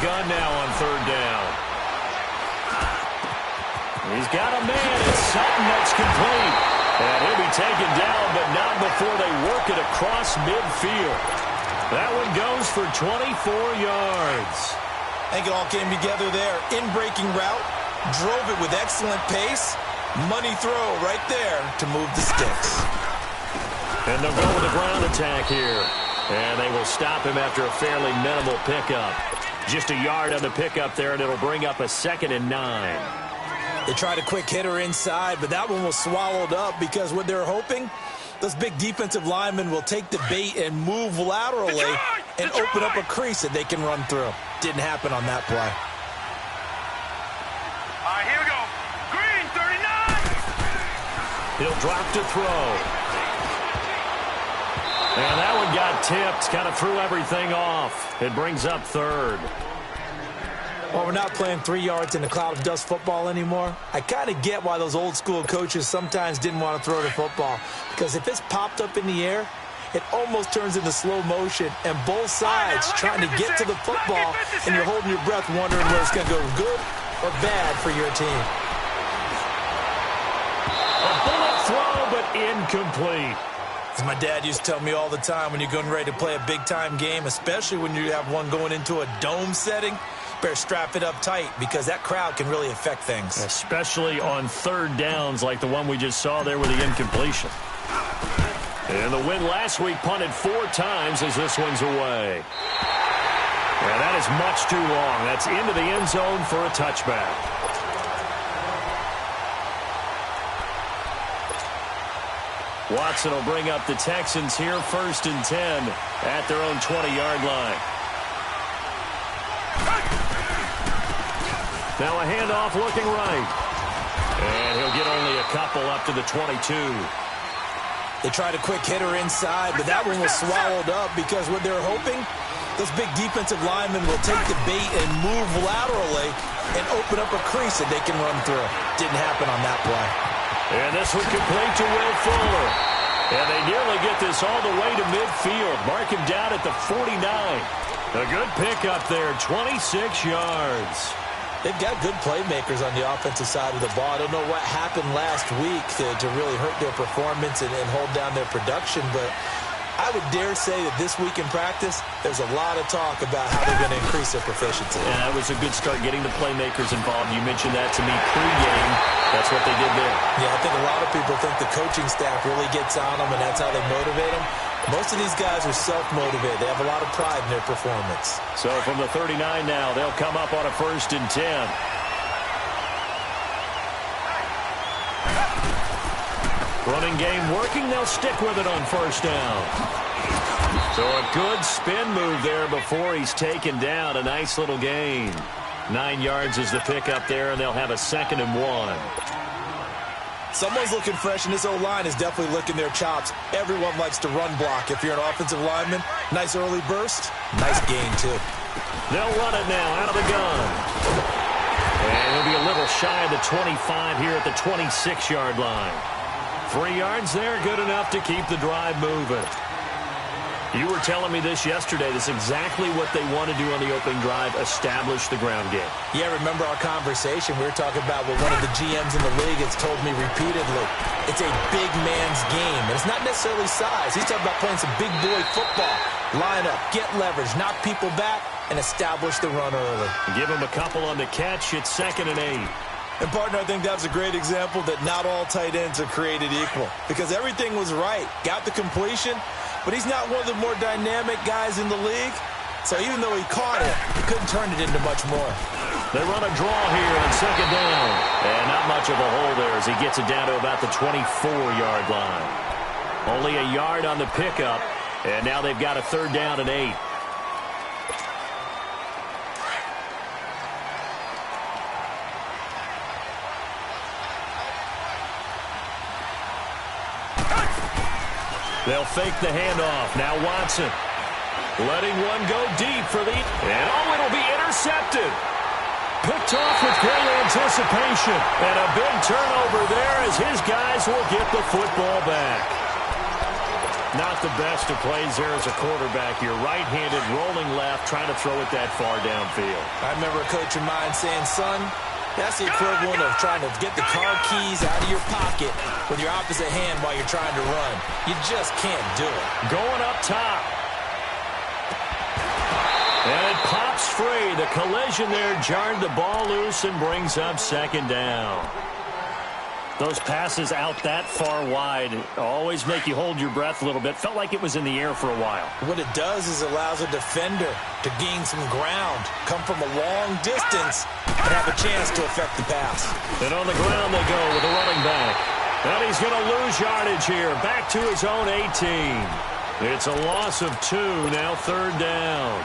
gun now on third down. He's got a man. It's Sutton that's complete. And he'll be taken down, but not before they work it across midfield. That one goes for 24 yards. I think it all came together there. In-breaking route, drove it with excellent pace. Money throw right there to move the sticks. And they'll go with a ground attack here. And they will stop him after a fairly minimal pickup. Just a yard on the pickup there, and it'll bring up a 2nd and 9. They tried a quick hitter inside, but that one was swallowed up because what they're hoping, those big defensive linemen will take the bait and move laterally and open up a crease that they can run through. Didn't happen on that play. All right, here we go. Green, 39. He'll drop to throw. And that one got tipped, kind of threw everything off. It brings up 3rd. Well, we're not playing 3 yards in a cloud of dust football anymore. I kind of get why those old school coaches sometimes didn't want to throw the football. Because if it's popped up in the air, it almost turns into slow motion. And both sides trying to get to the football, and you're holding your breath wondering whether it's going to go good or bad for your team. A bullet throw, but incomplete. As my dad used to tell me all the time, when you're getting ready to play a big-time game, especially when you have one going into a dome setting, better strap it up tight because that crowd can really affect things. Especially on third downs like the one we just saw there with the incompletion. And the win last week punted 4 times as this one's away. And that is much too long. That's into the end zone for a touchback. Watson will bring up the Texans here, 1st and 10 at their own 20-yard line. Now a handoff looking right. And he'll get only a couple up to the 22. They tried a quick hitter inside, but that one was swallowed up because what they're hoping, those big defensive linemen will take the bait and move laterally and open up a crease that they can run through. Didn't happen on that play. And this one complete to Will Fuller. And they nearly get this all the way to midfield. Mark him down at the 49. A good pickup there, 26 yards. They've got good playmakers on the offensive side of the ball. I don't know what happened last week to really hurt their performance and hold down their production, but I would dare say that this week in practice, there's a lot of talk about how they're going to increase their proficiency. Yeah, that was a good start getting the playmakers involved. You mentioned that to me pregame. That's what they did there. Yeah, I think a lot of people think the coaching staff really gets on them, and that's how they motivate them. Most of these guys are self-motivated. They have a lot of pride in their performance. So from the 39 now, they'll come up on a 1st and 10. Running game working. They'll stick with it on 1st down. So a good spin move there before he's taken down. A nice little gain. 9 yards is the pickup there, and they'll have a 2nd and 1. Someone's looking fresh, and this O-line is definitely licking their chops. Everyone likes to run block. If you're an offensive lineman, nice early burst, nice gain, too. They'll run it now out of the gun. And he'll be a little shy of the 25 here at the 26-yard line. 3 yards there, good enough to keep the drive moving. You were telling me this yesterday. This is exactly what they want to do on the opening drive, establish the ground game. Yeah, remember our conversation? We were talking about what one of the GMs in the league has told me repeatedly. It's a big man's game, and it's not necessarily size. He's talking about playing some big boy football. Line up, get leverage, knock people back, and establish the run early. Give him a couple on the catch. It's 2nd and 8. And, partner, I think that was a great example that not all tight ends are created equal because everything was right. Got the completion, but he's not one of the more dynamic guys in the league. So even though he caught it, he couldn't turn it into much more. They run a draw here on 2nd down. And not much of a hole there as he gets it down to about the 24-yard line. Only a yard on the pickup, and now they've got a 3rd down and 8. They'll fake the handoff. Now Watson letting one go deep for the... And it'll be intercepted. Picked off with great anticipation. And a big turnover there as his guys will get the football back. Not the best of plays there as a quarterback. You're right-handed, rolling left, trying to throw it that far downfield. I remember a coach of mine saying, son, that's the equivalent of trying to get the car keys out of your pocket with your opposite hand while you're trying to run. You just can't do it. Going up top. And it pops free. The collision there jarred the ball loose and brings up second down. Those passes out that far wide always make you hold your breath a little bit. Felt like it was in the air for a while. What it does is it allows a defender to gain some ground, come from a long distance, and have a chance to affect the pass. And on the ground they go with a running back. And he's going to lose yardage here. Back to his own 18. It's a loss of 2, now third down.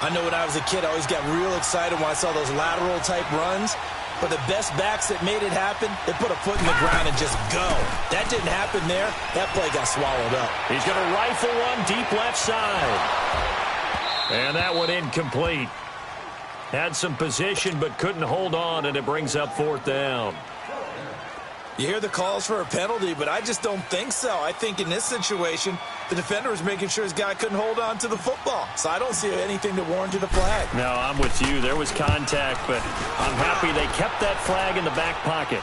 I know when I was a kid, I always got real excited when I saw those lateral-type runs. But the best backs that made it happen, they put a foot in the ground and just go. That didn't happen there. That play got swallowed up. He's going to rifle one deep left side. And that one incomplete. Had some position but couldn't hold on, and it brings up fourth down. You hear the calls for a penalty, but I just don't think so. I think in this situation, the defender was making sure his guy couldn't hold on to the football. So I don't see anything that warranted a flag. No, I'm with you. There was contact, but I'm happy they kept that flag in the back pocket.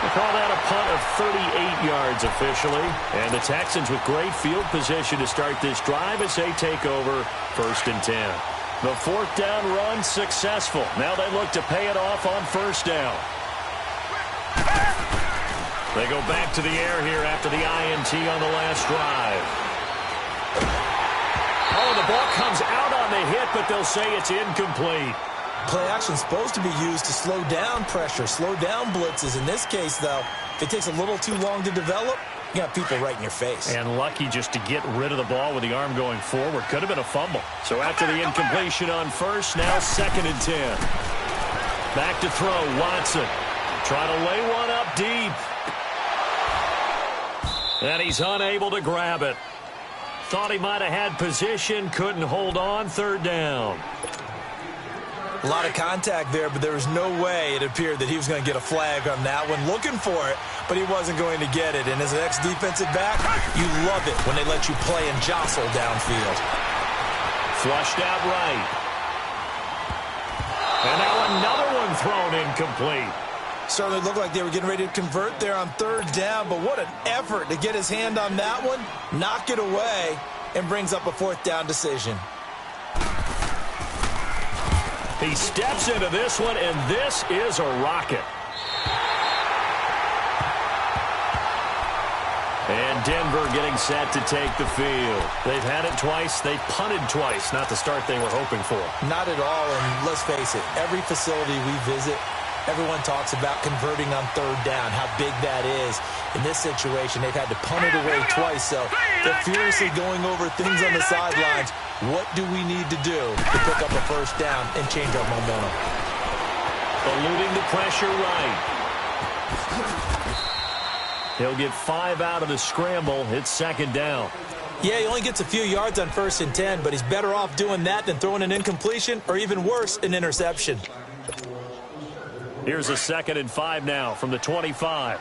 They call that a punt of 38 yards officially. And the Texans with great field position to start this drive as they take over 1st and 10. The fourth down run successful. Now they look to pay it off on first down. They go back to the air here after the INT on the last drive. Oh, the ball comes out on the hit, but they'll say it's incomplete. Play action is supposed to be used to slow down pressure, slow down blitzes. In this case, though, if it takes a little too long to develop, you got people right in your face. And lucky just to get rid of the ball with the arm going forward. Could have been a fumble. So after the incompletion on first, now 2nd and 10. Back to throw, Watson. Trying to lay one up deep. And he's unable to grab it. Thought he might have had position, couldn't hold on, third down. A lot of contact there, but there was no way it appeared that he was going to get a flag on that one. Looking for it, but he wasn't going to get it. And as an ex-defensive back, you love it when they let you play and jostle downfield. Flushed out right. And now another one thrown incomplete. Certainly looked like they were getting ready to convert there on third down, but what an effort to get his hand on that one, knock it away, and brings up a fourth down decision. He steps into this one, and this is a rocket. And Denver getting set to take the field. They've had it twice. They've punted twice. Not the start they were hoping for. Not at all, and let's face it, every facility we visit, everyone talks about converting on third down, how big that is. In this situation, they've had to punt it away twice, so they're furiously going over things on the sidelines. What do we need to do to pick up a first down and change our momentum? Eluding the pressure right. He'll get 5 out of the scramble. It's 2nd down. Yeah, he only gets a few yards on 1st and 10, but he's better off doing that than throwing an incompletion or even worse, an interception. Here's a 2nd and 5 now from the 25.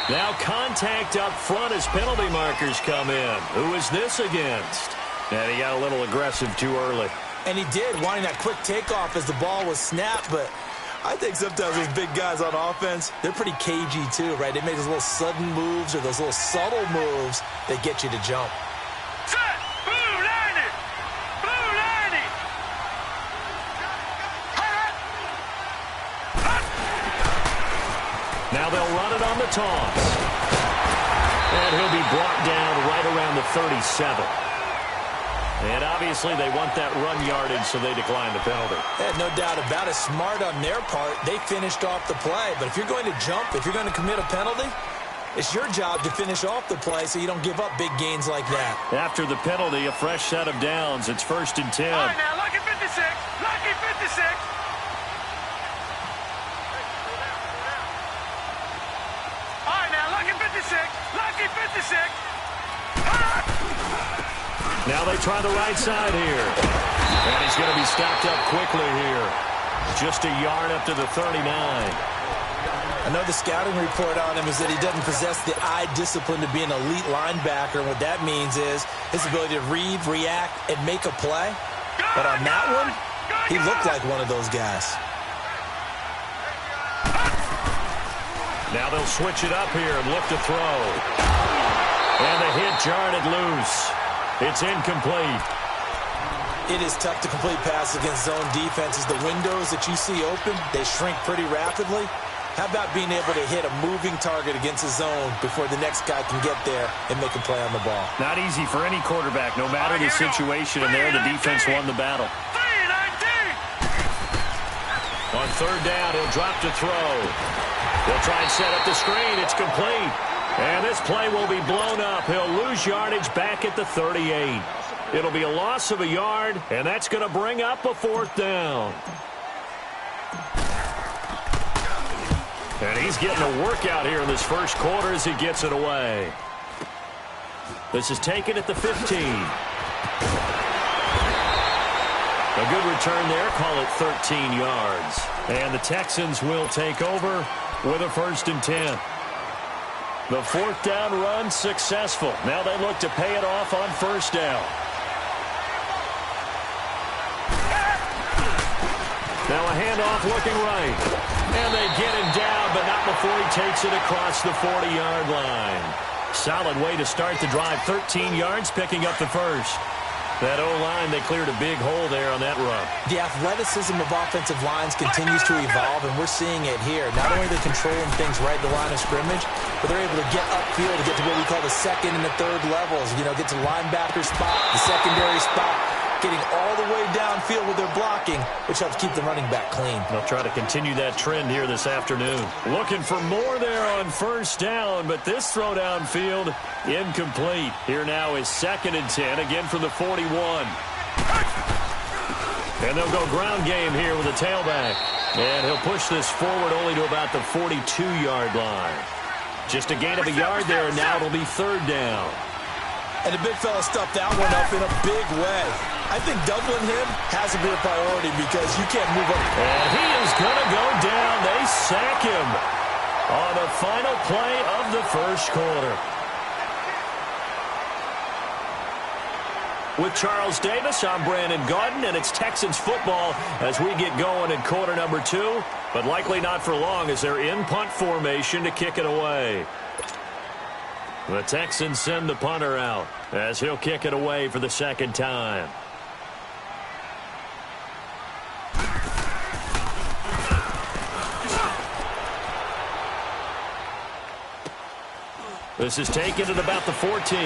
Now contact up front as penalty markers come in. Who is this against? And he got a little aggressive too early. And he did, wanting that quick takeoff as the ball was snapped, but I think sometimes those big guys on offense, they're pretty cagey too, right? They make those little sudden moves or those little subtle moves that get you to jump. Set! Blue 90! Blue 90! Now they'll run it on the toss. And he'll be brought down right around the 37. And obviously they want that run yardage, so they decline the penalty. No doubt about it. Smart on their part. They finished off the play. But if you're going to jump, if you're going to commit a penalty, it's your job to finish off the play so you don't give up big gains like that. After the penalty, a fresh set of downs. It's 1st and 10. All right, now, lucky 56. Lucky 56. All right, now, lucky 56. Lucky 56. Now they try the right side here. And he's going to be stopped up quickly here. Just a yard up to the 39. I know the scouting report on him is that he doesn't possess the eye discipline to be an elite linebacker. And what that means is his ability to read, react, and make a play. But on that one, he looked like one of those guys. Now they'll switch it up here and look to throw. And the hit jarred it loose. It's incomplete. It is tough to complete passes against zone defenses. The windows that you see open, they shrink pretty rapidly. How about being able to hit a moving target against a zone before the next guy can get there and make a play on the ball? Not easy for any quarterback, no matter the situation. And there, the defense won the battle. On third down, he'll drop to throw. They'll try and set up the screen. It's complete. And this play will be blown up. He'll lose yardage back at the 38. It'll be a loss of a yard, and that's going to bring up a fourth down. And he's getting a workout here in this first quarter as he gets it away. This is taken at the 15. A good return there. Call it 13 yards. And the Texans will take over with a 1st and 10. The fourth down run successful. Now they look to pay it off on 1st down. Now a handoff looking right. And they get him down, but not before he takes it across the 40-yard line. Solid way to start the drive. 13 yards, picking up the first. That O-line, they cleared a big hole there on that run. The athleticism of offensive lines continues to evolve, and we're seeing it here. Not only are they controlling things right at the line of scrimmage, but they're able to get upfield to get to what we call the second and the third levels. You know, get to linebacker spot, the secondary spot, getting all the way downfield with their blocking, which helps keep the running back clean. They'll try to continue that trend here this afternoon. Looking for more there on 1st down, but this throw downfield, incomplete. Here now is 2nd and 10, again from the 41. And they'll go ground game here with a tailback. And he'll push this forward only to about the 42-yard line. Just a gain of a yard there, and now it'll be 3rd down. And the big fella stuffed that one up in a big way. I think doubling him has to be a priority because you can't move up. And he is going to go down. They sack him on the final play of the first quarter. With Charles Davis, I'm Brandon Gaudin, and it's Texans football as we get going in quarter number 2, but likely not for long as they're in punt formation to kick it away. The Texans send the punter out as he'll kick it away for the 2nd time. This is taken at about the 14.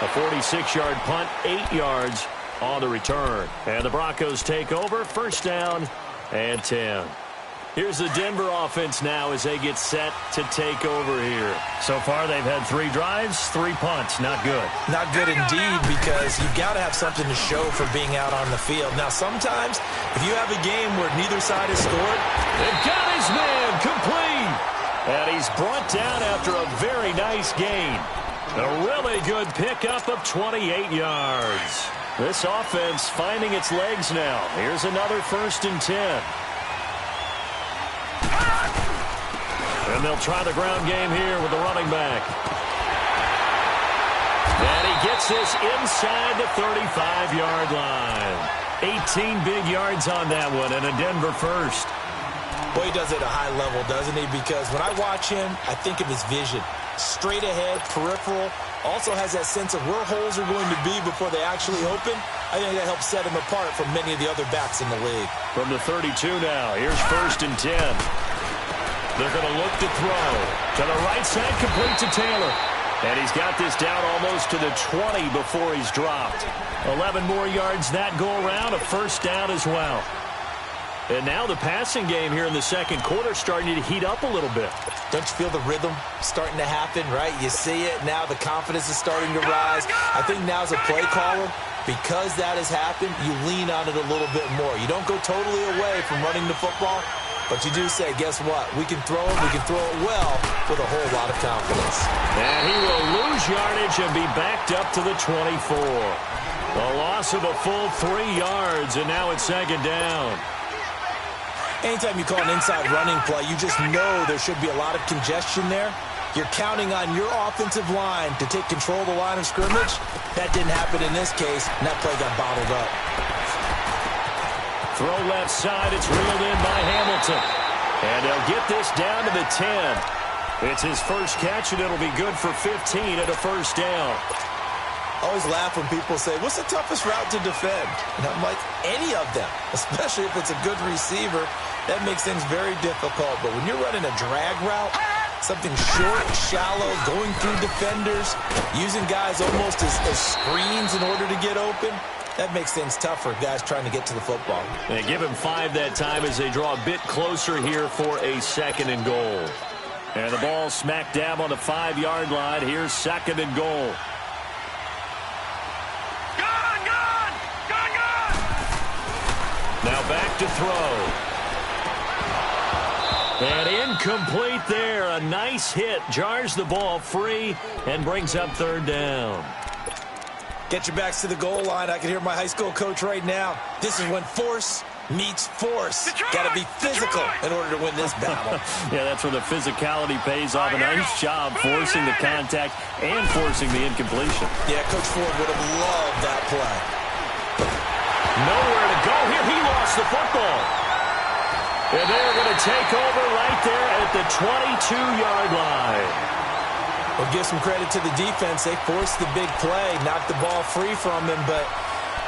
A 46-yard punt, 8 yards on the return. And the Broncos take over, 1st down and 10. Here's the Denver offense now as they get set to take over here. So far, they've had 3 drives, 3 punts. Not good. Not good indeed, because you've got to have something to show for being out on the field. Now, sometimes, if you have a game where neither side has scored, they've got his man complete. And he's brought down after a very nice gain. A really good pickup of 28 yards. This offense finding its legs now. Here's another 1st and 10. And they'll try the ground game here with the running back. And he gets this inside the 35-yard line. 18 big yards on that one, and a Denver first. Boy, he does it at a high level, doesn't he? Because when I watch him, I think of his vision. Straight ahead, peripheral, also has that sense of where holes are going to be before they actually open. I think that helps set him apart from many of the other backs in the league. From the 32 now, here's 1st and 10. They're going to look to throw. To the right side, complete to Taylor. And he's got this down almost to the 20 before he's dropped. 11 more yards that go around, a 1st down as well. And now the passing game here in the 2nd quarter starting to heat up a little bit. Don't you feel the rhythm starting to happen, right? You see it. Now the confidence is starting to rise. I think now as a play caller, because that has happened, you lean on it a little bit more. You don't go totally away from running the football, But you do say, guess what? We can throw it. We can throw it well with a whole lot of confidence. And he will lose yardage and be backed up to the 24. A loss of a full 3 yards, and now it's second down. Anytime you call an inside running play, you just know there should be a lot of congestion there. You're counting on your offensive line to take control of the line of scrimmage. That didn't happen in this case, and that play got bottled up. Throw left side, it's reeled in by Hamilton. And they'll get this down to the 10. It's his first catch, and it'll be good for 15 at a first down. I always laugh when people say, what's the toughest route to defend? And I'm like, any of them, especially if it's a good receiver. That makes things very difficult. But when you're running a drag route, something short, shallow, going through defenders, using guys almost as screens in order to get open, that makes things tough for guys trying to get to the football. They give him 5 that time as they draw a bit closer here for a second and goal. And the ball smack dab on the 5-yard line. Here's second and goal. Now back to throw. And incomplete there. A nice hit. Jars the ball free and brings up third down. Get your backs to the goal line. I can hear my high school coach right now. This is when force meets force. Got to be physical in order to win this battle. Yeah, that's where the physicality pays off. A nice job forcing the contact and forcing the incompletion. Yeah, Coach Ford would have loved that play. Nowhere to go here. He lost the football. And they're going to take over right there at the 22-yard line. Well, give some credit to the defense. They forced the big play, knocked the ball free from him, but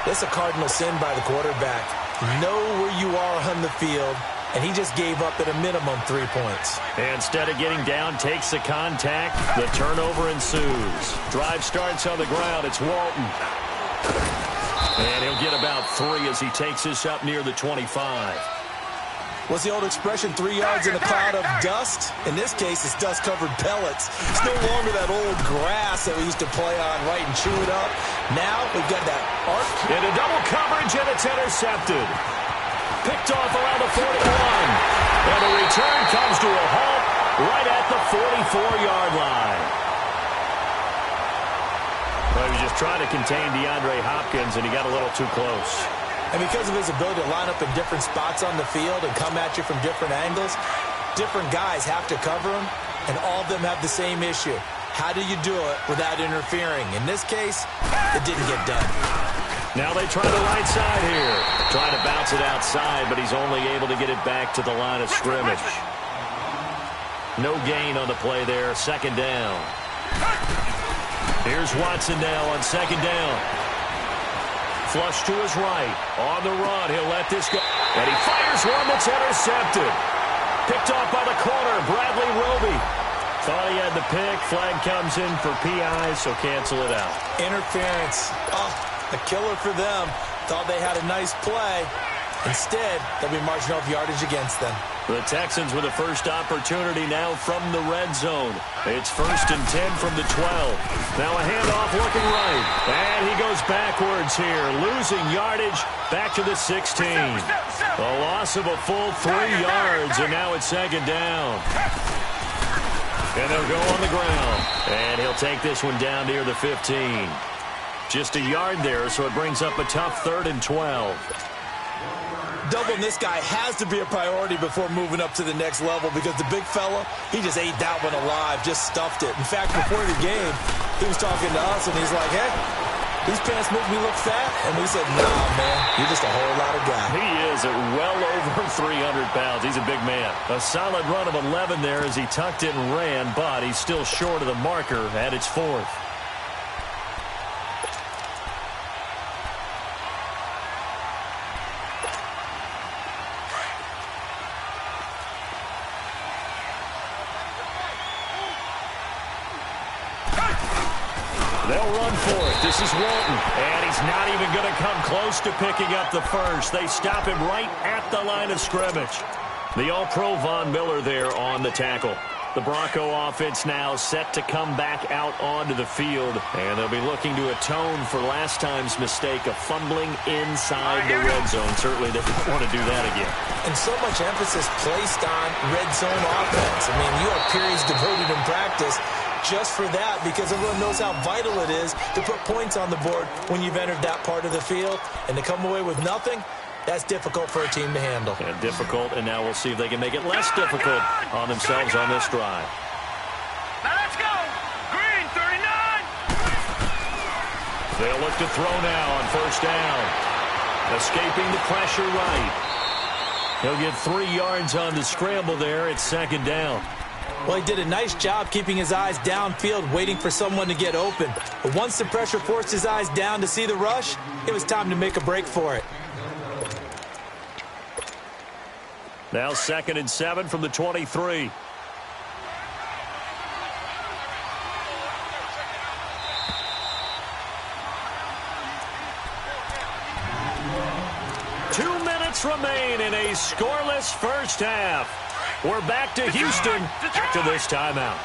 it's a cardinal sin by the quarterback. Know where you are on the field, and he just gave up at a minimum 3 points. And instead of getting down, takes the contact. The turnover ensues. Drive starts on the ground. It's Walton. And he'll get about 3 as he takes this up near the 25. What's the old expression, 3 yards in a cloud of dust? In this case, it's dust-covered pellets. It's no longer that old grass that we used to play on, right, and chew it up. Now we've got that arc. Into double coverage, and it's intercepted. Picked off around the 41. And the return comes to a halt right at the 44-yard line. Well, he was just trying to contain DeAndre Hopkins, and he got a little too close. And because of his ability to line up in different spots on the field and come at you from different angles, different guys have to cover him, and all of them have the same issue. How do you do it without interfering? In this case, it didn't get done. Now they try the right side here. Trying to bounce it outside, but he's only able to get it back to the line of scrimmage. No gain on the play there. Second down. Here's Watson now on second down. Flush to his right. On the run. He'll let this go. And he fires one that's intercepted. Picked off by the corner. Bradley Roby. Thought he had the pick. Flag comes in for PI, so cancel it out. Interference. Oh, a killer for them. Thought they had a nice play. Instead, they'll be marching off yardage against them. The Texans with a first opportunity now from the red zone. It's 1st and 10 from the 12. Now a handoff looking right. And he goes backwards here, losing yardage back to the 16. A loss of a full 3 yards, and now it's second down. And they'll go on the ground. And he'll take this one down near the 15. Just a yard there, so it brings up a tough 3rd and 12. Doubling this guy has to be a priority before moving up to the next level because the big fella, he just ate that one alive, just stuffed it. In fact, before the game, he was talking to us, and he's like, hey, these pants make me look fat? And we said, nah, man, you're just a whole lot of guy. He is at well over 300 pounds. He's a big man. A solid run of 11 there as he tucked it and ran, but he's still short of the marker at its 4th. They'll run for it. This is Walton. And he's not even going to come close to picking up the first. They stop him right at the line of scrimmage. The All-Pro Von Miller there on the tackle. The Bronco offense now set to come back out onto the field, and they'll be looking to atone for last time's mistake of fumbling inside the red zone. Certainly they don't want to do that again. And so much emphasis placed on red zone offense. I mean, you have periods devoted in practice just for that, because everyone knows how vital it is to put points on the board when you've entered that part of the field. And to come away with nothing, that's difficult for a team to handle. And difficult, and now we'll see if they can make it less difficult on themselves on this drive. Now let's go. Green, 39. They'll look to throw now on first down. Escaping the pressure right. He'll get 3 yards on the scramble there. It's second down. Well, he did a nice job keeping his eyes downfield, waiting for someone to get open. But once the pressure forced his eyes down to see the rush, it was time to make a break for it. Now 2nd and 7 from the 23. Two minutes remain in a scoreless first half. We're back to Houston after this timeout.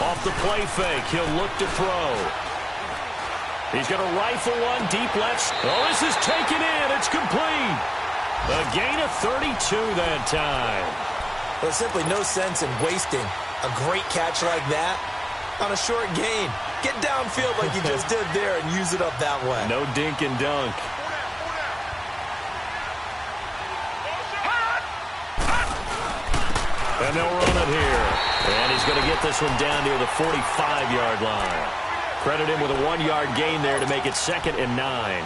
Off the play fake, he'll look to throw. He's going to rifle one deep left. Oh, this is taken in. It's complete. A gain of 32 that time. There's simply no sense in wasting a great catch like that on a short gain. Get downfield like you just did there and use it up that way. No dink and dunk. And they'll run it here. And he's going to get this one down near the 45-yard line. Credit him with a 1-yard gain there to make it 2nd and 9.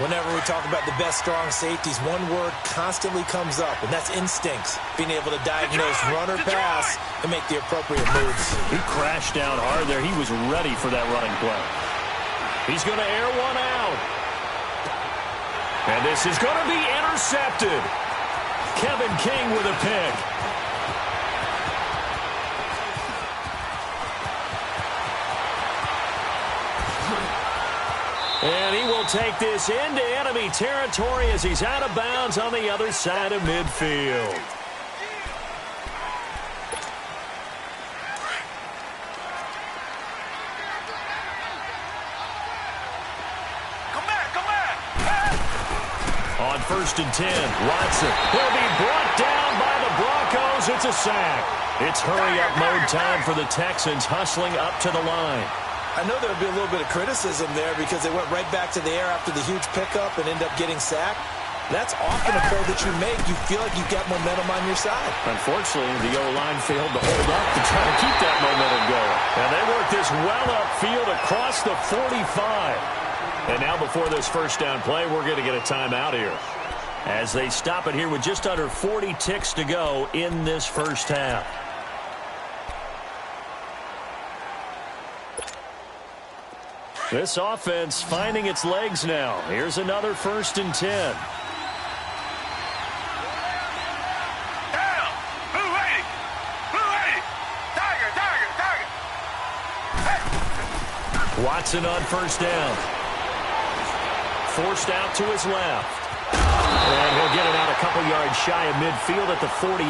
Whenever we talk about the best strong safeties, one word constantly comes up, and that's instincts. Being able to diagnose run or pass and make the appropriate moves. He crashed down hard there. He was ready for that running play. He's going to air one out. And this is going to be intercepted. Kevin King with a pick. And he will take this into enemy territory as he's out of bounds on the other side of midfield. Come back. On 1st and 10, Watson. He'll be brought down by the Broncos. It's a sack. It's hurry-up mode time for the Texans, hustling up to the line. I know there'll be a little bit of criticism there because they went right back to the air after the huge pickup and end up getting sacked. That's often a play that you make. You feel like you've got momentum on your side. Unfortunately, the O-line failed to hold up to try to keep that momentum going. And they work this well upfield across the 45. And now before this first down play, we're going to get a timeout here, as they stop it here with just under 40 ticks to go in this first half. This offense finding its legs now. Here's another 1st and 10. Down. 280. Tiger. Hey. Watson on first down. Forced out to his left. And he'll get it out a couple yards shy of midfield at the 48.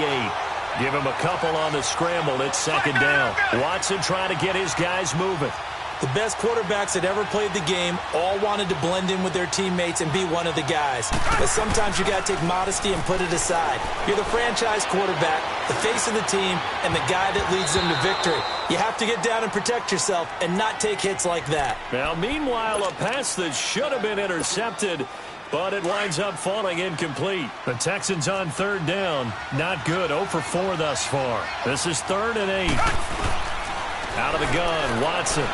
Give him a couple on the scramble. It's 2nd down. Watson trying to get his guys moving. The best quarterbacks that ever played the game all wanted to blend in with their teammates and be one of the guys. But sometimes you got to take modesty and put it aside. You're the franchise quarterback, the face of the team, and the guy that leads them to victory. You have to get down and protect yourself and not take hits like that. Now, meanwhile, a pass that should have been intercepted, but it winds up falling incomplete. The Texans on 3rd down. Not good. 0 for 4 thus far. This is 3rd and 8. Out of the gun, Watson.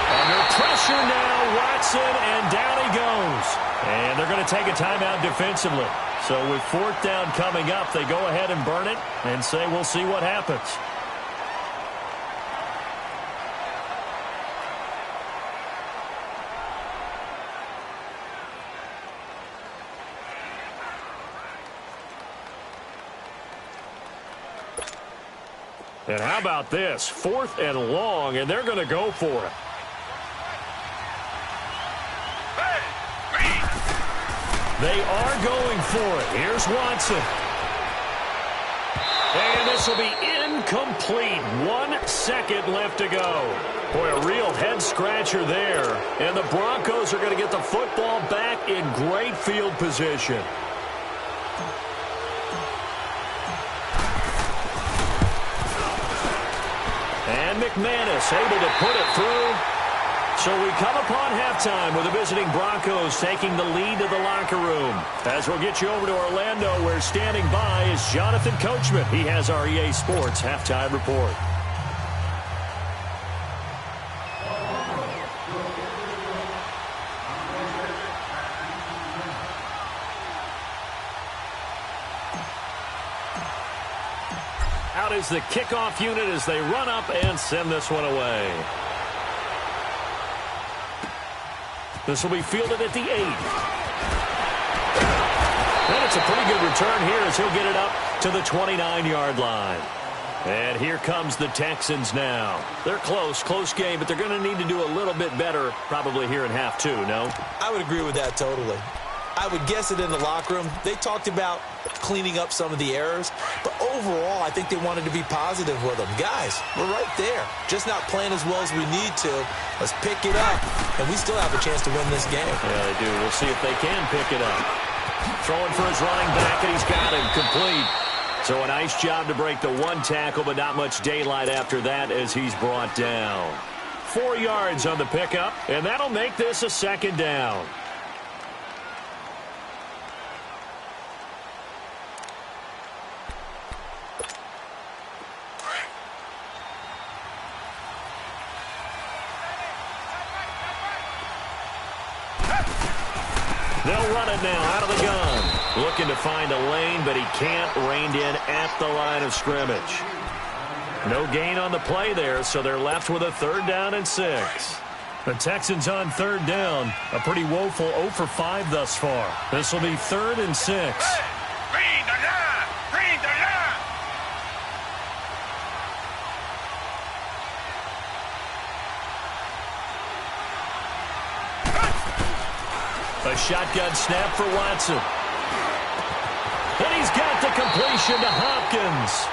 Under pressure now, Watson, and down he goes. And they're going to take a timeout defensively. So with 4th down coming up, they go ahead and burn it and say we'll see what happens. And how about this? 4th and long, and they're going to go for it. Hey. They are going for it. Here's Watson. And this will be incomplete. 1 second left to go. Boy, a real head-scratcher there. And the Broncos are going to get the football back in great field position. And McManus able to put it through. So we come upon halftime with the visiting Broncos taking the lead to the locker room. As we'll get you over to Orlando, where standing by is Jonathan Coachman. He has our EA Sports halftime report. Out is the kickoff unit as they run up and send this one away. This will be fielded at the 8. And it's a pretty good return here as he'll get it up to the 29-yard line. And here comes the Texans now. They're close game, but they're going to need to do a little bit better probably here in half 2, no? I would agree with that totally. I would guess it in the locker room. They talked about cleaning up some of the errors, but overall, I think they wanted to be positive with them. Guys, we're right there. Just not playing as well as we need to. Let's pick it up, and we still have a chance to win this game. Yeah, they do. We'll see if they can pick it up. Throwing for his running back, and he's got him complete. So a nice job to break the 1 tackle, but not much daylight after that as he's brought down. 4 yards on the pickup, and that'll make this a 2nd down. They'll run it now out of the gun. Looking to find a lane, but he can't. Reined in at the line of scrimmage. No gain on the play there, so they're left with a 3rd down and 6. The Texans on 3rd down. A pretty woeful 0 for 5 thus far. This will be 3rd and 6. Read the line! Read the line! A shotgun snap for Watson. And he's got the completion to Hopkins.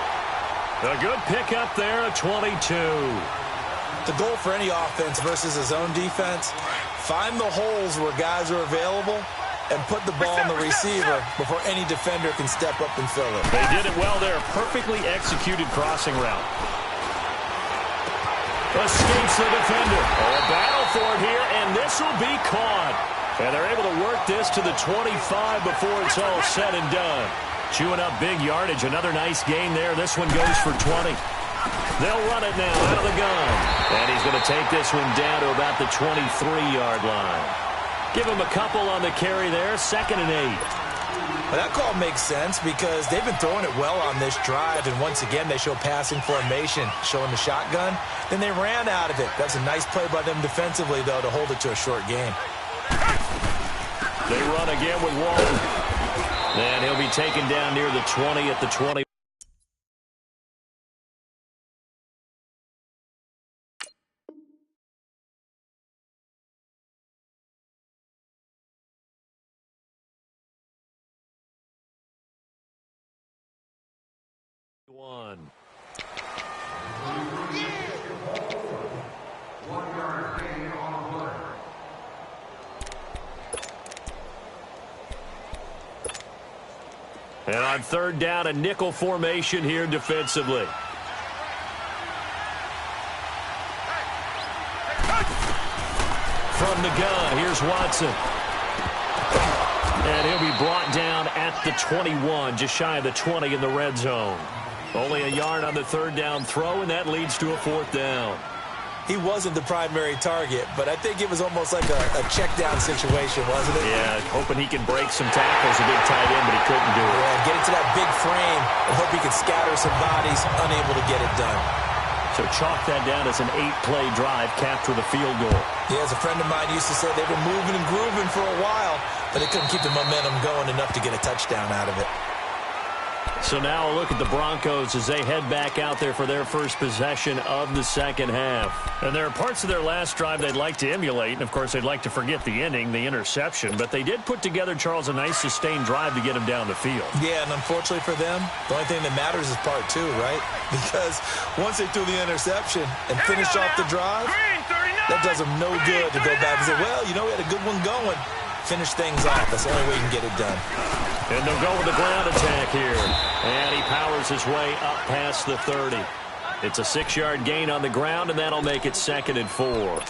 A good pickup there at 22. The goal for any offense versus a zone defense, find the holes where guys are available and put the ball on the receiver before any defender can step up and fill it. They did it well there. Perfectly executed crossing route. Escapes the defender. Oh, a battle for it here, and this will be caught. And they're able to work this to the 25 before it's all said and done. Chewing up big yardage. Another nice gain there. This one goes for 20. They'll run it now out of the gun. And he's going to take this one down to about the 23-yard line. Give him a couple on the carry there. 2nd and 8. Well, that call makes sense because they've been throwing it well on this drive, and once again they show passing formation, showing the shotgun. Then they ran out of it. That's a nice play by them defensively, though, to hold it to a short game. They run again with Walton. And he'll be taken down near the 20 at the 20. One. And on 3rd down, a nickel formation here defensively. From the gun, here's Watson. And he'll be brought down at the 21, just shy of the 20 in the red zone. Only a yard on the 3rd down throw, and that leads to a 4th down. He wasn't the primary target, but I think it was almost like a check-down situation, wasn't it? Yeah, hoping he can break some tackles, a big tight end, but he couldn't do it. Yeah, get into that big frame and hope he could scatter some bodies, unable to get it done. So chalk that down as an 8-play drive, capped with a field goal. Yeah, as a friend of mine used to say, they've been moving and grooving for a while, but they couldn't keep the momentum going enough to get a touchdown out of it. So now a look at the Broncos as they head back out there for their first possession of the second half. And there are parts of their last drive they'd like to emulate. And, of course, they'd like to forget the ending, the interception. But they did put together, Charles, a nice sustained drive to get him down the field. Yeah, and unfortunately for them, the only thing that matters is part two, right? Because once they threw the interception and finished off the drive, that does them no good to go back and say, well, you know, we had a good one going. Finish things off. That's the only way you can get it done. And they'll go with the ground attack here. And he powers his way up past the 30. It's a 6-yard gain on the ground, and that'll make it 2nd and 4.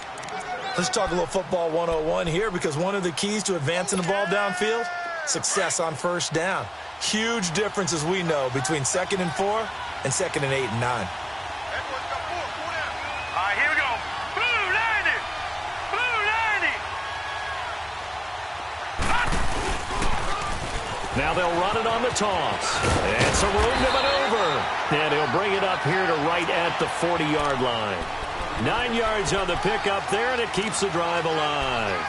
Let's talk a little football 101 here, because one of the keys to advancing the ball downfield, success on first down. Huge difference, as we know, between 2nd and 4 and 2nd and 8 and 9. All right, here we go. Blue 90. Blue 90. Now they'll run it on the toss. And some room to maneuver. And he'll bring it up here to right at the 40-yard line. 9 yards on the pickup there, and it keeps the drive alive.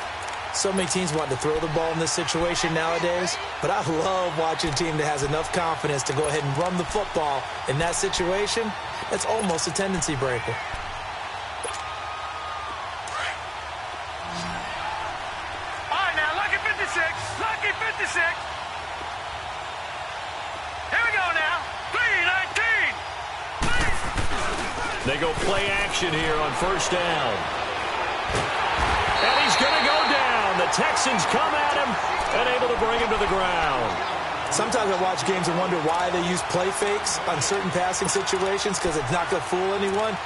So many teams want to throw the ball in this situation nowadays, but I love watching a team that has enough confidence to go ahead and run the football in that situation. That's almost a tendency breaker. All right, now, lucky 56. Lucky 56. Here we go now. 3-19. They go play action here on first down. And he's going to go down. The Texans come at him and able to bring him to the ground. Sometimes I watch games and wonder why they use play fakes on certain passing situations, because it's not going to fool anyone.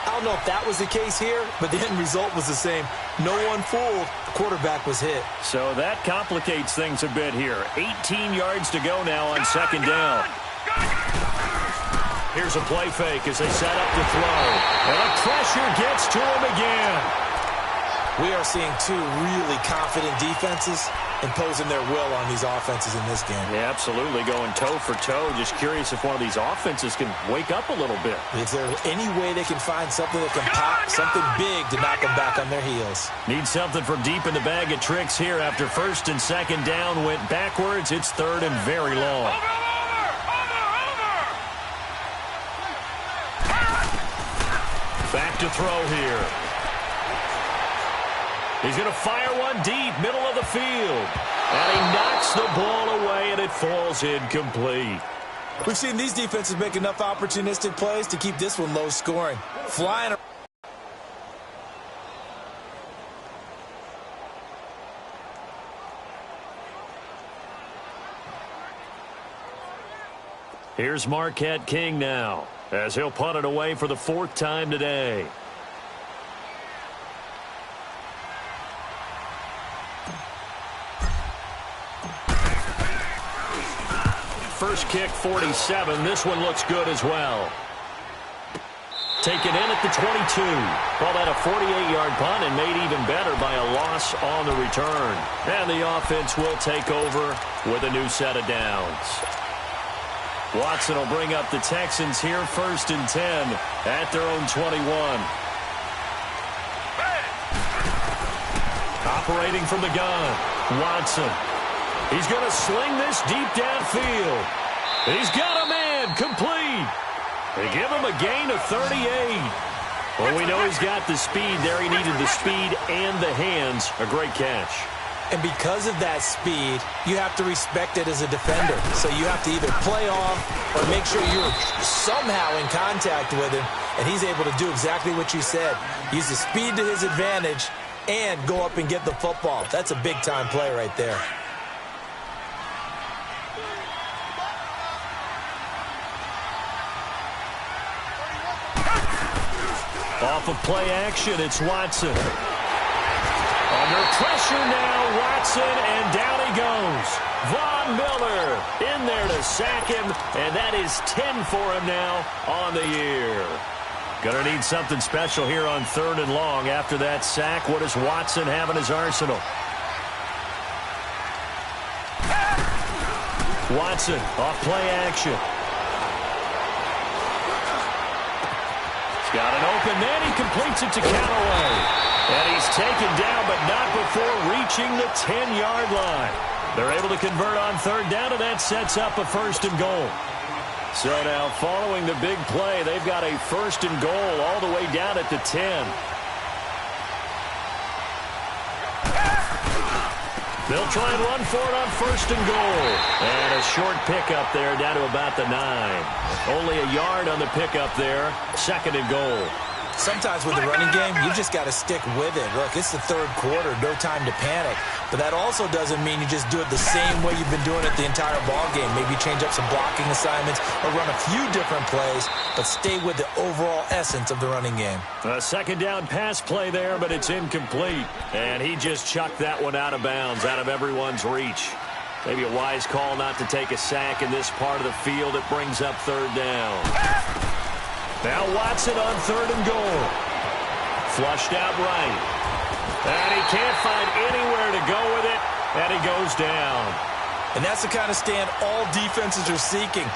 I don't know if that was the case here, but the end result was the same. No one fooled. The quarterback was hit. So that complicates things a bit here. 18 yards to go now on second down. Here's a play fake as they set up to throw. And the pressure gets to him again. We are seeing two really confident defenses imposing their will on these offenses in this game. Yeah, absolutely, going toe for toe. Just curious if one of these offenses can wake up a little bit. Is there any way they can find something that can pop, something big to knock them back on their heels? Need something from deep in the bag of tricks here after first and second down went backwards. It's third and very long. Back to throw here. He's going to fire one deep, middle of the field. And he knocks the ball away, and it falls incomplete. We've seen these defenses make enough opportunistic plays to keep this one low scoring. Flying around. Here's Marquette King now, as he'll punt it away for the 4th time today. First kick, 47. This one looks good as well. Taken in at the 22. Call that a 48-yard punt, and made even better by a loss on the return. And the offense will take over with a new set of downs. Watson will bring up the Texans here, 1st and 10 at their own 21. Operating from the gun, Watson. He's going to sling this deep downfield. He's got a man, complete. They give him a gain of 38. Well, we know he's got the speed there. He needed the speed and the hands. A great catch. And because of that speed, you have to respect it as a defender. So you have to either play off or make sure you're somehow in contact with him. And he's able to do exactly what you said. Use the speed to his advantage and go up and get the football. That's a big-time play right there. Off of play action, it's Watson. Under pressure now, Watson, and down he goes. Von Miller in there to sack him, and that is 10 for him now on the year. Gonna need something special here on 3rd and long after that sack. What does Watson have in his arsenal? Watson off play action. He's got an open man. He completes it to Callaway. And he's taken down, but not before reaching the 10-yard line. They're able to convert on third down, and that sets up a first and goal. So now following the big play, they've got a first and goal all the way down at the 10. They'll try and run for it on first and goal. And a short pickup there down to about the 9. Only a yard on the pickup there. Second and goal. Sometimes with the running game, you just got to stick with it. Look, it's the third quarter, no time to panic. But that also doesn't mean you just do it the same way you've been doing it the entire ball game. Maybe change up some blocking assignments or run a few different plays, but stay with the overall essence of the running game. A second down pass play there, but it's incomplete. And he just chucked that one out of bounds, out of everyone's reach. Maybe a wise call not to take a sack in this part of the field. It brings up third down. Now Watson on third and goal. Flushed out right. And he can't find anywhere to go with it, and he goes down. And that's the kind of stand all defenses are seeking.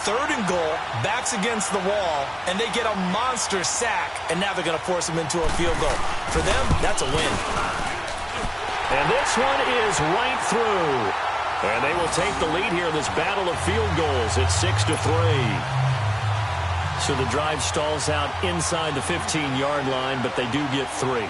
Third and goal, backs against the wall, and they get a monster sack, and now they're going to force him into a field goal. For them, that's a win. And this one is right through. And they will take the lead here in this battle of field goals. It's 6-3. So the drive stalls out inside the 15-yard line, but they do get 3.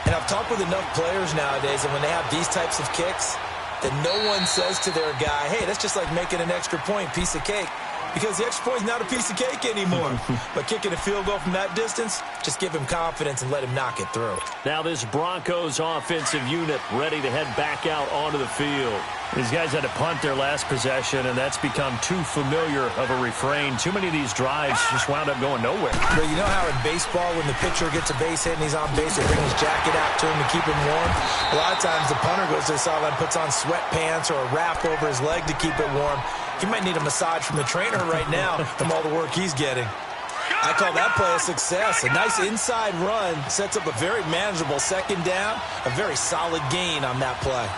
And I've talked with enough players nowadays, and when they have these types of kicks, that no one says to their guy, hey, that's just like making an extra point, piece of cake. Because the extra point is not a piece of cake anymore. But kicking a field goal from that distance, just give him confidence and let him knock it through. Now this Broncos offensive unit ready to head back out onto the field. These guys had to punt their last possession, and that's become too familiar of a refrain. Too many of these drives just wound up going nowhere. But you know how in baseball, when the pitcher gets a base hit and he's on base, they bring his jacket out to him to keep him warm? A lot of times the punter goes to the sideline, puts on sweatpants or a wrap over his leg to keep it warm. He might need a massage from the trainer right now from all the work he's getting. I call that play a success. A nice inside run sets up a very manageable second down, a very solid gain on that play.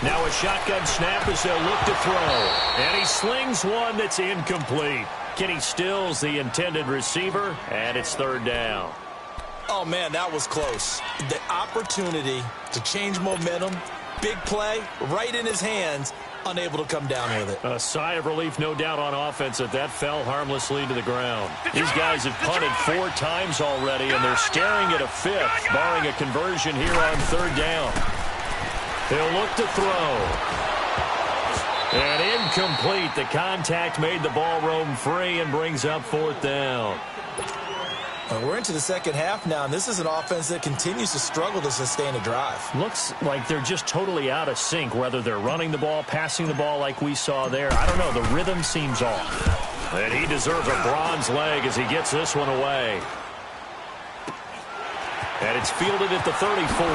Now a shotgun snap as they'll look to throw. And he slings one that's incomplete. Kenny Stills, the intended receiver, and it's third down. Oh, man, that was close. The opportunity to change momentum, big play, right in his hands, unable to come down with it. A sigh of relief, no doubt, on offense that fell harmlessly to the ground. These guys have punted 4 times already, and they're staring at a 5th, barring a conversion here on third down. They'll look to throw. And incomplete. The contact made the ball roam free and brings up fourth down. We're into the second half now, and this is an offense that continues to struggle to sustain a drive. Looks like they're just totally out of sync, whether they're running the ball, passing the ball like we saw there. I don't know. The rhythm seems off. And he deserves a bronze leg as he gets this one away. And it's fielded at the 34.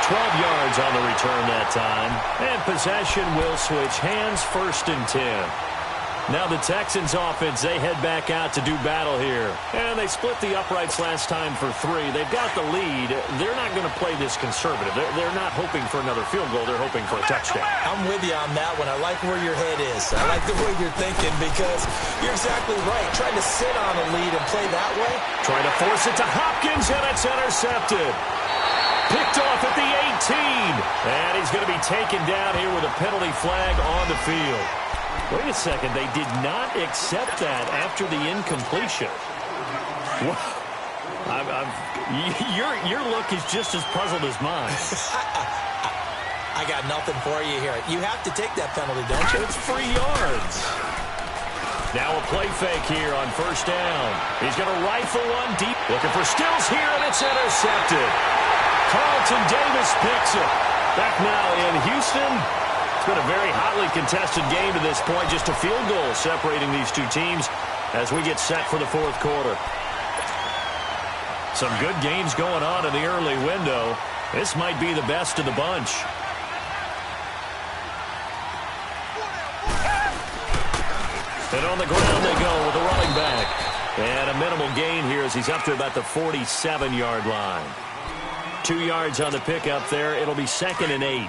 12 yards on the return that time. And possession will switch hands, first and 10. Now the Texans offense, they head back out to do battle here. And they split the uprights last time for 3. They've got the lead. They're not going to play this conservative. They're not hoping for another field goal. They're hoping for a touchdown. I'm with you on that one. I like where your head is. I like the way you're thinking because you're exactly right. Trying to sit on a lead and play that way. Trying to force it to Hopkins, and it's intercepted. Picked off at the 18. And he's going to be taken down here with a penalty flag on the field. Wait a second. They did not accept that after the incompletion. Your look is just as puzzled as mine. I got nothing for you here. You have to take that penalty, don't you? It's 3 yards. Now a play fake here on first down. He's going to rifle one deep. Looking for Stills here, and it's intercepted. Carlton Davis picks it. Back now in Houston. It's been a very hotly contested game to this point. Just a field goal separating these two teams as we get set for the fourth quarter. Some good games going on in the early window. This might be the best of the bunch. And on the ground they go with a running back. And a minimal gain here as he's up to about the 47-yard line. 2 yards on the pickup there. It'll be 2nd and 8.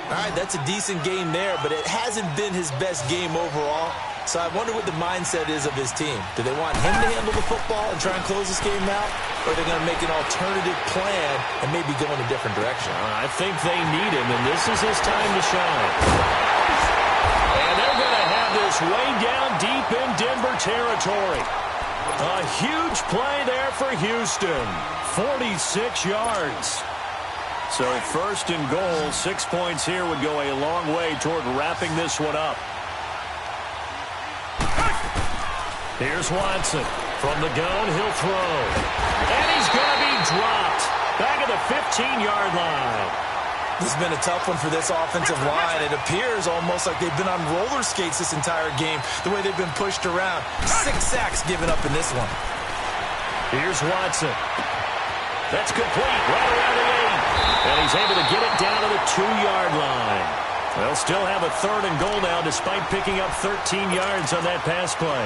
All right, that's a decent game there, but it hasn't been his best game overall. So I wonder what the mindset is of his team. Do they want him to handle the football and try and close this game out? Or are they going to make an alternative plan and maybe go in a different direction? I think they need him, and this is his time to shine. And they're going to have this way down deep in Denver territory. A huge play there for Houston. 46 yards. So first and goal, 6 points here would go a long way toward wrapping this one up. Here's Watson. From the gun, he'll throw. And he's going to be dropped. Back at the 15-yard line. This has been a tough one for this offensive line. It appears almost like they've been on roller skates this entire game, the way they've been pushed around. 6 sacks given up in this one. Here's Watson. That's complete right around the 8. And he's able to get it down to the 2-yard line. They'll still have a 3rd and goal now despite picking up 13 yards on that pass play.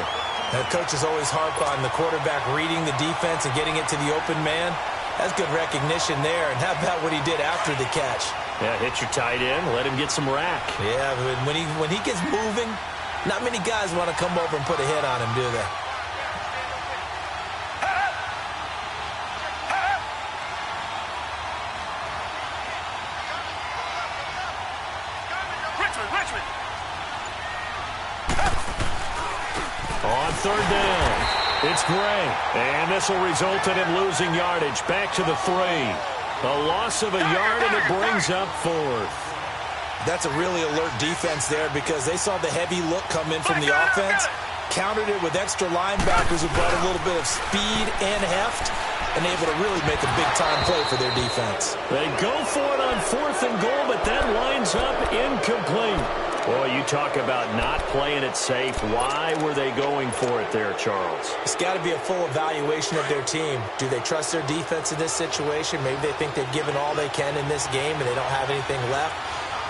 The coach is always harp on the quarterback reading the defense and getting it to the open man. That's good recognition there. And how about what he did after the catch? Yeah, hit your tight end, let him get some rack. Yeah, but when he gets moving, not many guys want to come over and put a hit on him, do they? On 3rd down, it's Gray. And this will result in him losing yardage. Back to the 3. A loss of a yard, and it brings up 4th. That's a really alert defense there because they saw the heavy look come in from the offense, countered it with extra linebackers who brought a little bit of speed and heft, and able to really make a big-time play for their defense. They go for it on 4th and goal, but that lines up incomplete. Boy, you talk about not playing it safe. Why were they going for it there, Charles? It's got to be a full evaluation of their team. Do they trust their defense in this situation? Maybe they think they've given all they can in this game and they don't have anything left.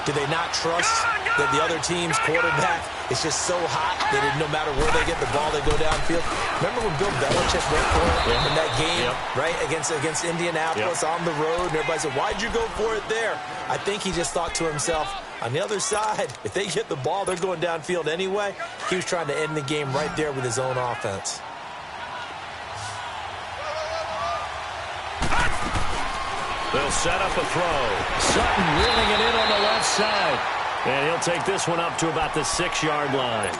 Do they not trust that the other team's quarterback is just so hot that no matter where they get the ball, they go downfield? Remember when Bill Belichick went for it in that game, right, against Indianapolis on the road, and everybody said, why'd you go for it there? I think he just thought to himself, on the other side, if they get the ball, they're going downfield anyway. He was trying to end the game right there with his own offense. They'll set up a throw. Sutton reeling it in on the left side. And he'll take this one up to about the 6-yard line.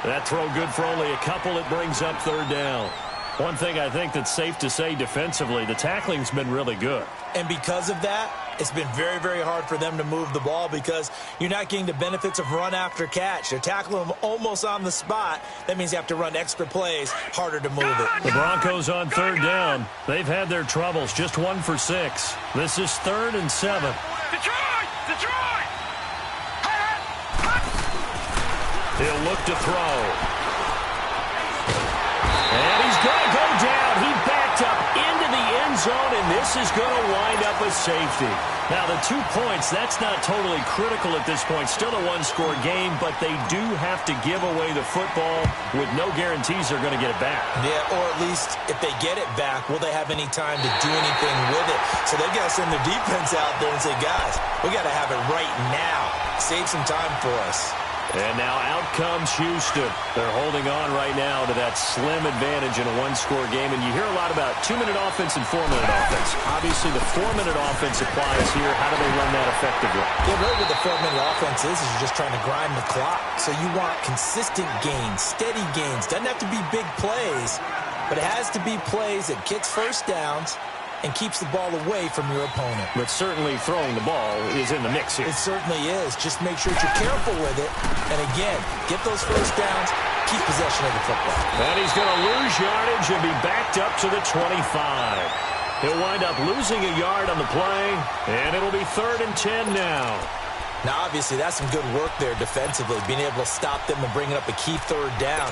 That throw good for only a couple. It brings up 3rd down. One thing I think that's safe to say defensively, the tackling's been really good. And because of that, it's been very, very hard for them to move the ball because you're not getting the benefits of run after catch. They're tackling them almost on the spot. That means you have to run extra plays, harder to move it. The Broncos on 3rd down. They've had their troubles, just 1 for 6. This is 3rd and 7. Detroit! Detroit! He'll look to throw. And he's going to go down. He backed up into the end zone, and this is going to wind up a safety. Now, the 2 points, that's not totally critical at this point. Still a one-score game, but they do have to give away the football with no guarantees they're going to get it back. Yeah, or at least if they get it back, will they have any time to do anything with it? So they've got to send their defense out there and say, guys, we got to have it right now. Save some time for us. And now out comes Houston. They're holding on right now to that slim advantage in a one-score game. And you hear a lot about 2-minute offense and 4-minute offense. Obviously, the 4-minute offense applies here. How do they run that effectively? Yeah, really what the 4-minute offense is you're just trying to grind the clock. So you want consistent gains, steady gains. Doesn't have to be big plays, but it has to be plays that gets first downs and keeps the ball away from your opponent. But certainly throwing the ball is in the mix here. It certainly is. Just make sure that you're careful with it. And again, get those first downs, keep possession of the football. And he's going to lose yardage and be backed up to the 25. He'll wind up losing a yard on the play, and it'll be 3rd and 10 now. Now, obviously, that's some good work there defensively, being able to stop them and bringing up a key 3rd down.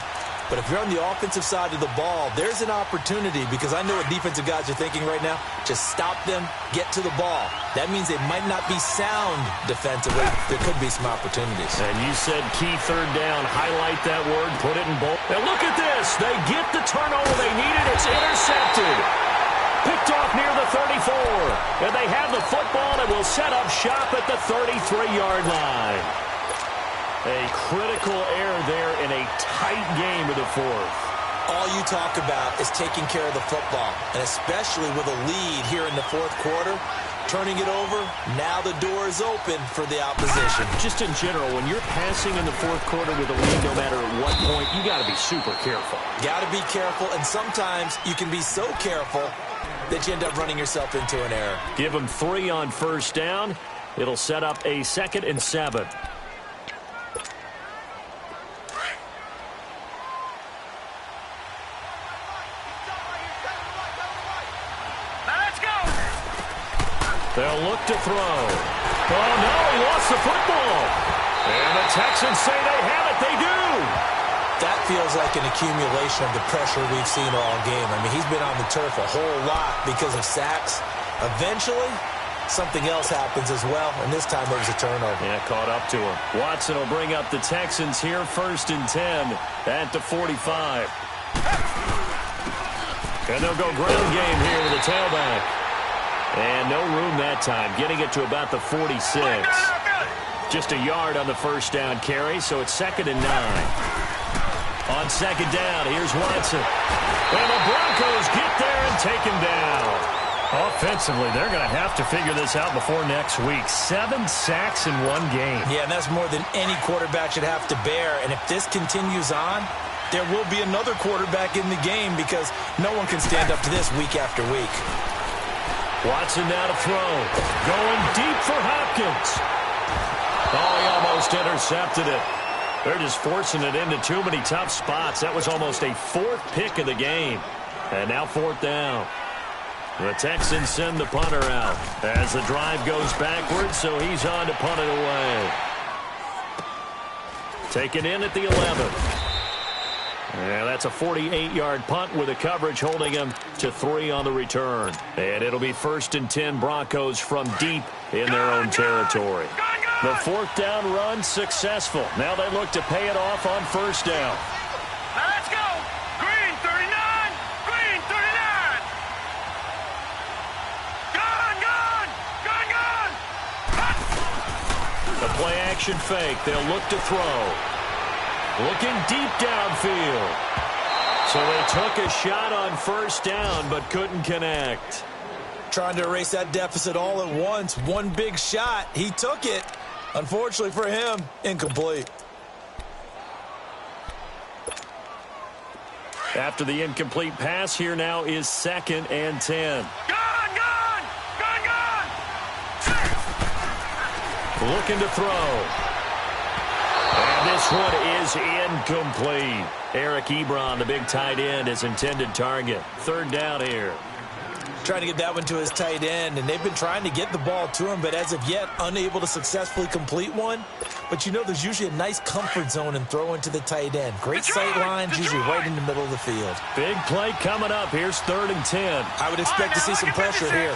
But if you're on the offensive side of the ball, there's an opportunity because I know what defensive guys are thinking right now. Just stop them, get to the ball. That means they might not be sound defensively. There could be some opportunities. And you said key 3rd down. Highlight that word. Put it in bold. And look at this. They get the turnover they needed. It's intercepted. Picked off near the 34. And they have the football and will set up shop at the 33-yard line. A critical error there in a tight game of the fourth. All you talk about is taking care of the football, and especially with a lead here in the fourth quarter, turning it over, now the door is open for the opposition. Just in general, when you're passing in the fourth quarter with a lead, no matter at what point, you got to be super careful. Got to be careful, and sometimes you can be so careful that you end up running yourself into an error. Give them 3 on first down. It'll set up a 2nd and 7. They'll look to throw. Oh, no, he lost the football. And the Texans say they have it. They do. That feels like an accumulation of the pressure we've seen all game. I mean, he's been on the turf a whole lot because of sacks. Eventually, something else happens as well, and this time it was a turnover. Yeah, caught up to him. Watson will bring up the Texans here, 1st and 10 at the 45. And they'll go ground game here with the tailback. And no room that time, getting it to about the 46. Just a yard on the first down carry, so it's 2nd and 9. On 2nd down, here's Watson. And the Broncos get there and take him down. Offensively, they're going to have to figure this out before next week. 7 sacks in one game. Yeah, and that's more than any quarterback should have to bear. And if this continues on, there will be another quarterback in the game because no one can stand up to this week after week. Watson now to throw. Going deep for Hopkins. Oh, he almost intercepted it. They're just forcing it into too many tough spots. That was almost a 4th pick of the game. And now 4th down. The Texans send the punter out as the drive goes backwards, so he's on to punt it away. Taken in at the 11. Yeah, that's a 48-yard punt with the coverage holding him to 3 on the return. And it'll be 1st and 10 Broncos from deep in their own territory. The 4th down run successful. Now they look to pay it off on 1st down. Let's go! Green 39! Green 39! Gone! The play action fake. They'll look to throw. Looking deep downfield. So they took a shot on 1st down, but couldn't connect. Trying to erase that deficit all at once. One big shot. He took it. Unfortunately for him, incomplete. After the incomplete pass, here now is 2nd and 10. Looking to throw. And this one is incomplete. Eric Ebron, the big tight end, his intended target. 3rd down here. Trying to get that one to his tight end, and they've been trying to get the ball to him, but as of yet, unable to successfully complete one. But you know, there's usually a nice comfort zone in throwing to the tight end. Great sight lines, usually right in the middle of the field. Big play coming up. Here's 3rd and 10. I would expect to see some pressure here.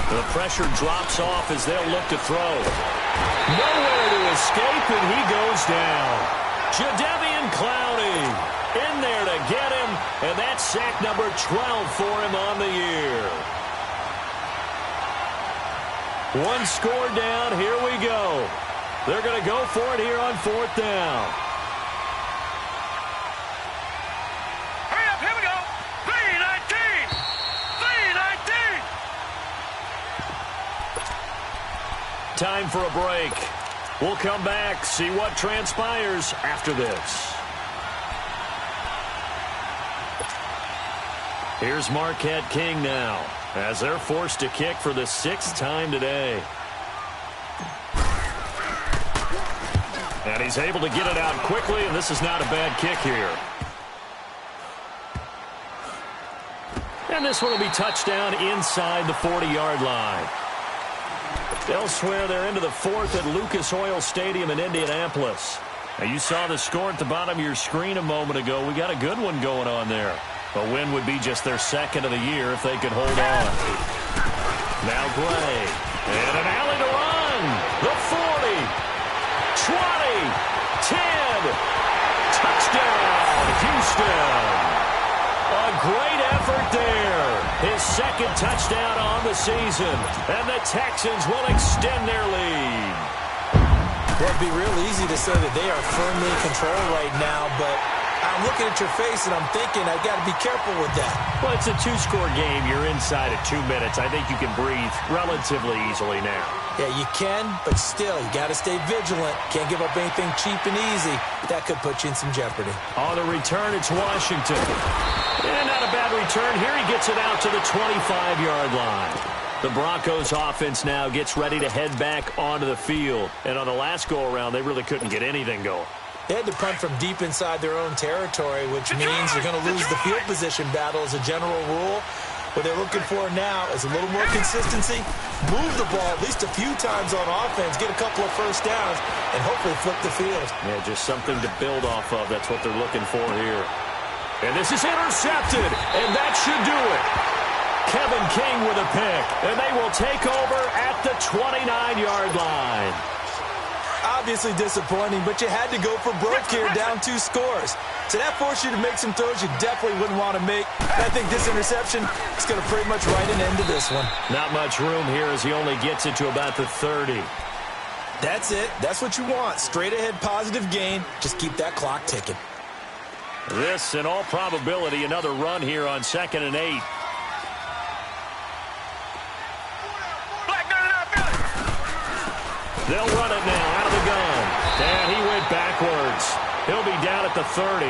The pressure drops off as they'll look to throw. Nowhere to escape, and he goes down. Jadeveon Clowney in there to get him, and that's sack number 12 for him on the year. One score down. Here we go. They're going to go for it here on 4th down. Hurry up, here we go. 3-19. 3-19. Time for a break. We'll come back, see what transpires after this. Here's Marquette King now, as they're forced to kick for the 6th time today. And he's able to get it out quickly, and this is not a bad kick here. And this one will be touchdown inside the 40-yard line. Elsewhere, they're into the 4th at Lucas Oil Stadium in Indianapolis. Now, you saw the score at the bottom of your screen a moment ago. We got a good one going on there. A win would be just their 2nd of the year if they could hold on. Now Gray. And an alley to run. The 40. 20. 10. Touchdown, Houston. A great effort there. his second touchdown on the season. And the Texans will extend their lead. Well, it'd be real easy to say that they are firmly in control right now, but I'm looking at your face and I'm thinking I got to be careful with that. Well, it's a two-score game. You're inside at 2 minutes. I think you can breathe relatively easily now. Yeah, you can, but still, you got to stay vigilant. Can't give up anything cheap and easy. That could put you in some jeopardy. On the return, it's Washington. And not a bad return. Here he gets it out to the 25-yard line. The Broncos offense now gets ready to head back onto the field. And on the last go-around, they really couldn't get anything going. They had to punt from deep inside their own territory, which means you're going to lose the field position battle as a general rule. What they're looking for now is a little more consistency, move the ball at least a few times on offense, get a couple of first downs, and hopefully flip the field. Yeah, just something to build off of. That's what they're looking for here. And this is intercepted, and that should do it. Kevin King with a pick, and they will take over at the 29-yard line. Obviously disappointing, but you had to go for broke here, down 2 scores. So that forced you to make some throws you definitely wouldn't want to make. I think this interception is going to pretty much write an end to this one. Not much room here as he only gets it to about the 30. That's it. That's what you want. Straight ahead positive gain. Just keep that clock ticking. This, in all probability, another run here on 2nd and 8. They'll run it now out of the gun. And he went backwards. He'll be down at the 30.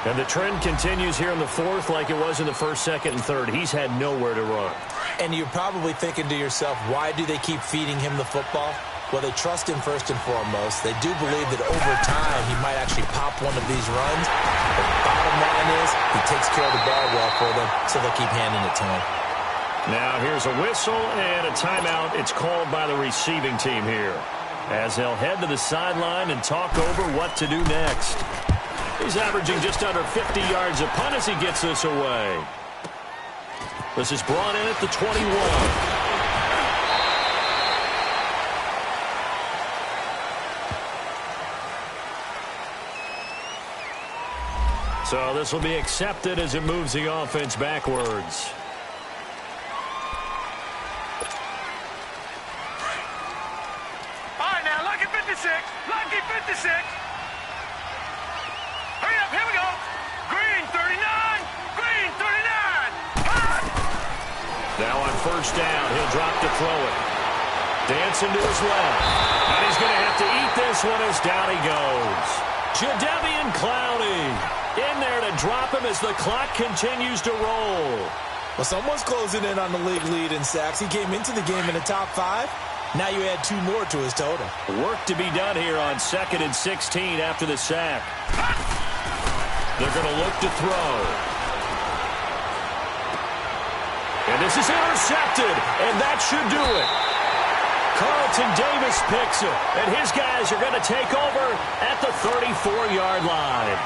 And the trend continues here in the 4th like it was in the 1st, 2nd, and 3rd. He's had nowhere to run. And you're probably thinking to yourself, why do they keep feeding him the football? Well, they trust him first and foremost. They do believe that over time he might actually pop one of these runs. But the bottom line is he takes care of the ball well for them, so they'll keep handing it to him. Now here's a whistle and a timeout. It's called by the receiving team here, as they'll head to the sideline and talk over what to do next. He's averaging just under 50 yards a punt as he gets this away. This is brought in at the 21. So this will be accepted as it moves the offense backwards. Lucky 56. Hurry up, here we go. Green 39. Green 39. Hot. Now on 1st down, he'll drop to throw it. Dancing to his left. And he's going to have to eat this one as down he goes. Jadeveon Clowney in there to drop him as the clock continues to roll. Well, someone's closing in on the league lead in sacks. He came into the game in the top 5. Now you add 2 more to his total. Work to be done here on 2nd and 16 after the sack. They're going to look to throw. And this is intercepted, and that should do it. Carlton Davis picks it, and his guys are going to take over at the 34-yard line.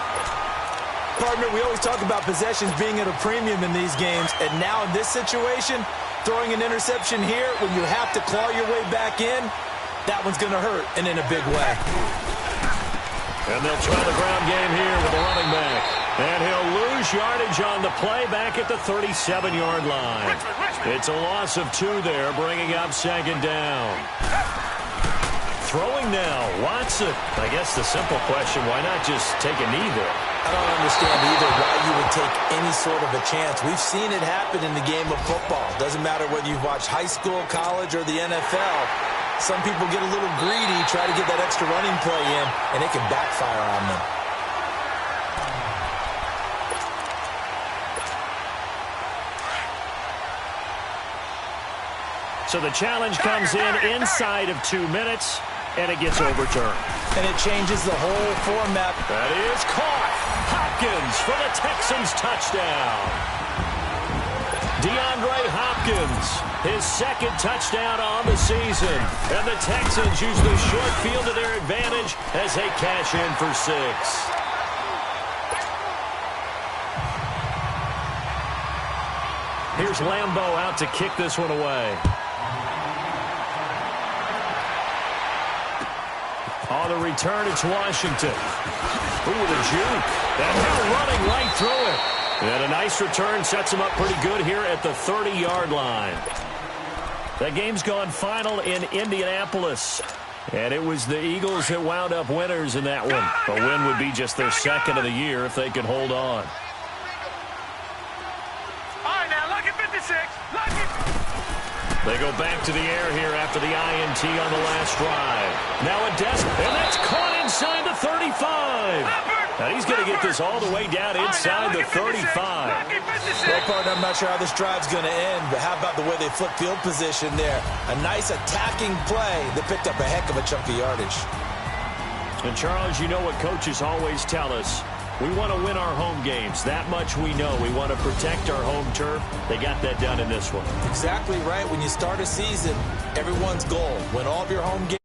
Partner, we always talk about possessions being at a premium in these games, and now in this situation, throwing an interception here when you have to claw your way back in, that one's going to hurt, and in a big way. And they'll try the ground game here with a running back. And he'll lose yardage on the play back at the 37-yard line. It's a loss of 2 there, bringing up 2nd down. Throwing now, Watson. I guess the simple question, why not just take a knee there? I don't understand either why you would take any sort of a chance. We've seen it happen in the game of football. Doesn't matter whether you've watched high school, college, or the NFL. Some people get a little greedy, try to get that extra running play in, and it can backfire on them. So the challenge comes in inside of 2 minutes, and it gets overturned. And it changes the whole format. That is caught. Hopkins for the Texans touchdown. DeAndre Hopkins, his 2nd touchdown on the season. And the Texans use the short field to their advantage as they cash in for 6. Here's Lambeau out to kick this one away. On the return, it's Washington. Ooh, the juke. And now running right through it. And a nice return sets him up pretty good here at the 30-yard line. That game's gone final in Indianapolis. And it was the Eagles that wound up winners in that one. A win would be just their second of the year if they could hold on. All right, now, lucky 56. Lucky. They go back to the air here after the INT on the last drive. Now a desk, and that's caught inside the 35. Now he's going to get this all the way down inside the 35. Well, partner, I'm not sure how this drive's going to end, but how about the way they flip field position there? A nice attacking play that picked up a heck of a chunk of yardage. And, Charles, you know what coaches always tell us. We want to win our home games. That much we know. We want to protect our home turf. They got that done in this one. Exactly right. When you start a season, everyone's goal, win all of your home games.